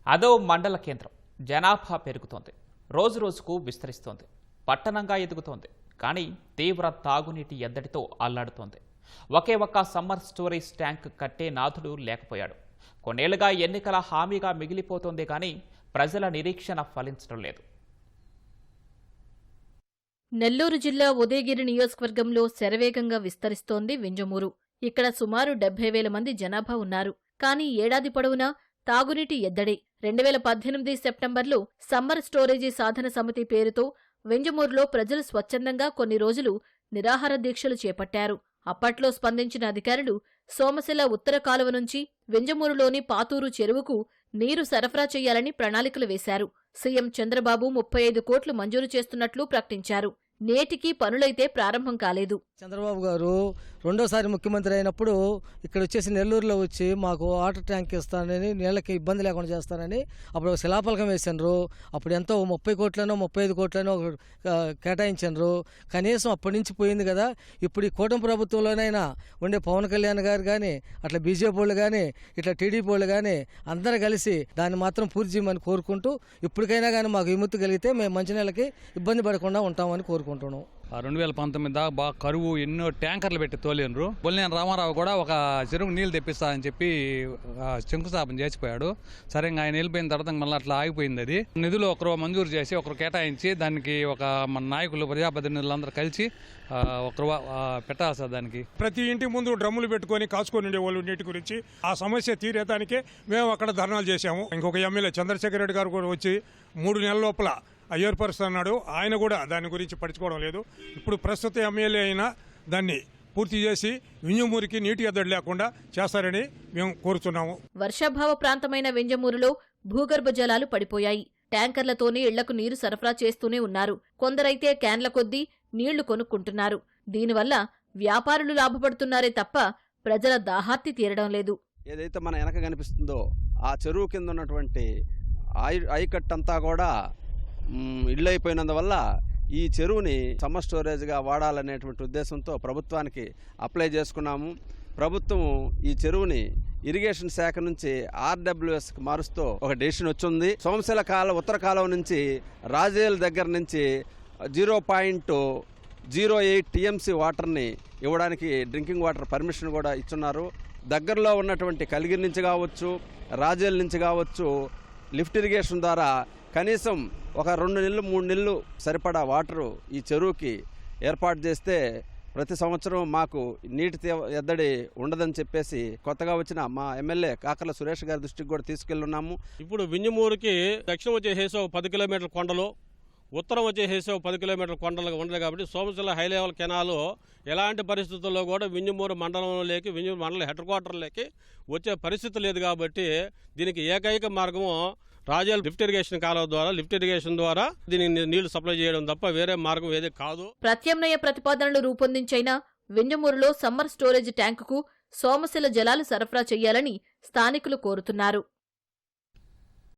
అదో మండల కేంద్రం జనాభా పెరుగుతోంది. రోజు రోజుకు విస్తరిస్తోంది. పట్టణంగా ఎదుగుతోంది. కానీ తీవ్ర తాగునీటి ఎద్దడితో అల్లాడుతోంది. ఒకే ఒక్క సమ్మర్ స్టోరేజ్ ట్యాంక్ కట్టే నాథుడు లేకపోయాడు. కొన్నేళ్లుగా ఎన్నికల హామీగా మిగిలిపోతోంది కానీ ప్రజల నిరీక్షణ ఫలించడం లేదు. నెల్లూరు జిల్లా ఉదయగిరి నియోజకవర్గంలో శరవేగంగా విస్తరిస్తోంది వింజమూరు. ఇక్కడ సుమారు 70,000 మంది జనాభా ఉన్నారు. కానీ ఏడాది పొడవునా తాగునీటి ఎద్దడే. 2018 సెప్టెంబర్లో సమ్మర్ స్టోరేజీ సాధన సమితి పేరుతో వింజమూరులో ప్రజలు స్వచ్ఛందంగా కొన్ని రోజులు నిరాహార దీక్షలు చేపట్టారు. అప్పట్లో స్పందించిన అధికారులు సోమశిల ఉత్తర కాలువ నుంచి వింజమూరులోని పాతూరు చెరువుకు నీరు సరఫరా చేయాలని ప్రణాళికలు వేశారు. సీఎం చంద్రబాబు 35 కోట్లు మంజూరు చేస్తున్నట్లు ప్రకటించారు. నేటికి పనులైతే ప్రారంభం కాలేదు. చంద్రబాబు గారు రెండోసారి ముఖ్యమంత్రి అయినప్పుడు ఇక్కడ వచ్చేసి నెల్లూరులో వచ్చి మాకు వాటర్ ట్యాంక్ ఇస్తానని, నీళ్ళకి ఇబ్బంది లేకుండా చేస్తానని అప్పుడు శిలాఫలకం వేసినారు. అప్పుడు ఎంతో 30 కోట్లనో 35 కోట్లనో కేటాయించారు. కనీసం అప్పటి నుంచి పోయింది కదా. ఇప్పుడు ఈ కూటమి ప్రభుత్వంలోనైనా ఉండే పవన్ కళ్యాణ్ గారు కానీ, అట్లా బీజేపీ వాళ్ళు కానీ, ఇట్లా టీడీపీ వాళ్ళు కానీ అందరూ కలిసి దాన్ని మాత్రం పూర్తి చేయమని కోరుకుంటూ, ఇప్పటికైనా కానీ మాకు విముక్తి కలిగితే మేము మంచినీళ్ళకి ఇబ్బంది పడకుండా ఉంటామని కోరుకుంటున్నాం. 2019 దాకా బాగా కరువు, ఎన్నో ట్యాంకర్లు పెట్టి తోలినరు. బొల్లినేని రామారావు కూడా ఒక చెరువు నీళ్ళు తెప్పిస్తానని చెప్పి శంకుస్థాపన చేసిపోయాడు. సరే, ఆయన వెళ్ళిపోయిన తర్వాత మళ్ళీ అట్లా ఆగిపోయింది. అది నిధులు ఒకరు మంజూరు చేసి ఒకరు కేటాయించి దానికి ఒక మన నాయకులు, ప్రజాప్రతినిధులందరూ కలిసి ఒకరు పెట్టాల్సి. దానికి ప్రతి ఇంటి ముందు డ్రమ్ములు పెట్టుకొని కాచుకొని ఉండేవాళ్ళు నీటి గురించి. ఆ సమస్య తీరేదానికే మేము అక్కడ ధర్నాలు చేశాము. ఇంకొక ఎమ్మెల్యే చంద్రశేఖర్ రెడ్డి గారు కూడా వచ్చి 3 నెలల లోపల ఏర్పరుస్తున్నాడు. ఆయన కూడా దాని గురించి పట్టించుకోవడం లేదు. ఇప్పుడు ప్రస్తుత ఎమ్మెల్యే అయినా దాన్ని పూర్తి చేసి వింజమూరికి నీటి ఎద్దడి లేకుండా చేస్తారని మేము కోరుతున్నాము. వర్షాభావ ప్రాంతమైన వింజమూరులో భూగర్భ జలాలు పడిపోయాయి. ట్యాంకర్లతోనే ఇళ్లకు నీరు సరఫరా చేస్తూనే ఉన్నారు. కొందరైతే క్యాన్ల కొద్దీ నీళ్లు కొనుక్కుంటున్నారు. దీనివల్ల వ్యాపారులు లాభపడుతున్నారే తప్ప ప్రజల దాహార్తి తీరడం లేదు. ఏదైతే మన వెనక కనిపిస్తుందో ఆ చెరువు కింద ఉన్నటువంటి ఐకట్టంతా కూడా ఇళ్ళు అయిపోయినందువల్ల ఈ చెరువుని సమ్మర్ స్టోరేజ్గా వాడాలనేటువంటి ఉద్దేశంతో ప్రభుత్వానికి అప్లై చేసుకున్నాము. ప్రభుత్వం ఈ చెరువుని ఇరిగేషన్ శాఖ నుంచి ఆర్డబ్ల్యూఎస్కి మారుస్తూ ఒక డెసిషన్ వచ్చింది. సోమశిల ఉత్తర కాలువ నుంచి రాజేల్ దగ్గర నుంచి 0.08 టీఎంసీ వాటర్ని ఇవ్వడానికి డ్రింకింగ్ వాటర్ పర్మిషన్ కూడా ఇచ్చున్నారు. దగ్గరలో ఉన్నటువంటి కలిగిరి నుంచి కావచ్చు, రాజేల్ నుంచి కావచ్చు, లిఫ్ట్ ఇరిగేషన్ ద్వారా కనీసం ఒక 2 నెలలు 3 నెలలు సరిపడా వాటరు ఈ చెరువుకి ఏర్పాటు చేస్తే ప్రతి సంవత్సరం మాకు నీటి ఎద్దడి ఉండదని చెప్పేసి కొత్తగా వచ్చిన మా ఎమ్మెల్యే కాకర్ల సురేష్ గారి దృష్టికి కూడా తీసుకెళ్తున్నాము. ఇప్పుడు వింజమూరుకి దక్షిణం వచ్చేసేసి 10 కిలోమీటర్ల కొండలు, ఉత్తరం వచ్చేసేసి 10 కిలోమీటర్ల కొండలు ఉండదు. కాబట్టి సోమశిల హై లెవెల్ కెనాలు ఎలాంటి పరిస్థితుల్లో కూడా వింజమూరు మండలంలోకి, వింజమూరు మండలం హెడ్ క్వార్టర్లోకి వచ్చే పరిస్థితి లేదు. కాబట్టి దీనికి ఏకైక మార్గము రాజేల్ లిఫ్ట్ ఇరిగేషన్ కాలువ ద్వారా, లిఫ్ట్ ఇరిగేషన్ ద్వారా దీనికి నీళ్లు సప్లై చేయడం తప్ప వేరే మార్గం ఏది కాదు. ప్రత్యామ్నాయ ప్రతిపాదనలు రూపొందించైనా వింజమూరులో సమ్మర్ స్టోరేజ్ ట్యాంకుకు సోమశిల జలాలు సరఫరా చేయాలని స్థానికులు కోరుతున్నారు.